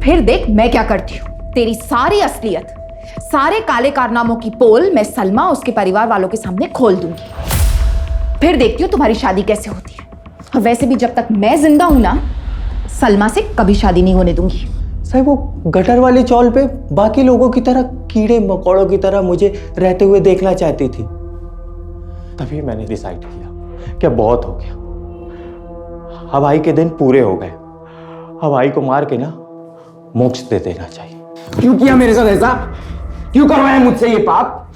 फिर देख मैं क्या करती हूँ। तेरी सारी असलियत, सारे काले कारनामों की पोल मैं सलमा उसके परिवार वालों के सामने खोल दूंगी। फिर देखती हूँ तुम्हारी शादी कैसे होती है। और वैसे भी जब तक मैं जिंदा हूं ना, सलमा से कभी शादी नहीं होने दूंगी। साहब वो गटर वाली चौल पे बाकी लोगों की तरह कीड़े मकोड़ों की तरह मुझे रहते हुए देखना चाहती थी। तभी मैंने डिसाइड किया कि बहुत हो गया, अब आई के दिन पूरे हो गए, अब आई को मार के ना मोक्ष दे देना चाहिए। क्यों किया मेरे साथ ऐसा? क्यों करवाया मुझसे ये पाप?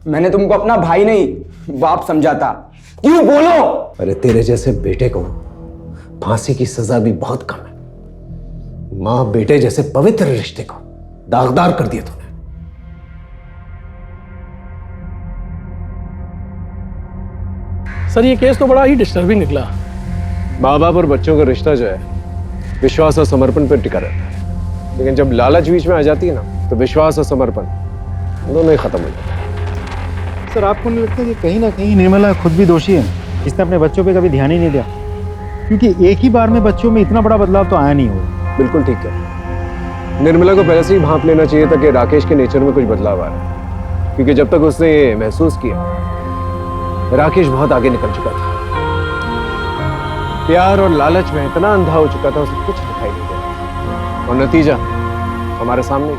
मैंने तुमको अपना भाई नहीं बाप समझा था, क्यों बोलो? अरे तेरे जैसे बेटे को फांसी की सजा भी बहुत कम है। मां बेटे जैसे पवित्र रिश्ते को दागदार कर दिया तूने। सर ये केस तो बड़ा ही डिस्टर्बिंग निकला। माँ बाप और बच्चों का रिश्ता जो है विश्वास और समर्पण पर टिका रहता है, लेकिन जब लालच बीच में आ जाती है ना, तो विश्वास और समर्पण दोनों ही खत्म हो जाता है। सर आपको नहीं लगता कि कहीं ना कहीं निर्मला खुद भी दोषी है? इसने अपने बच्चों पे कभी ध्यान ही नहीं दिया, क्योंकि एक ही बार में बच्चों में इतना बड़ा बदलाव तो आया नहीं होगा। बिल्कुल ठीक है, निर्मला को पहले से ही भांप लेना चाहिए था कि राकेश के नेचर में कुछ बदलाव आ रहा है, क्योंकि जब तक उसने ये महसूस किया राकेश बहुत आगे निकल चुका था। प्यार और लालच में इतना अंधा हो चुका था, उसे कुछ दिखाई नहीं देता, और नतीजा हमारे सामने।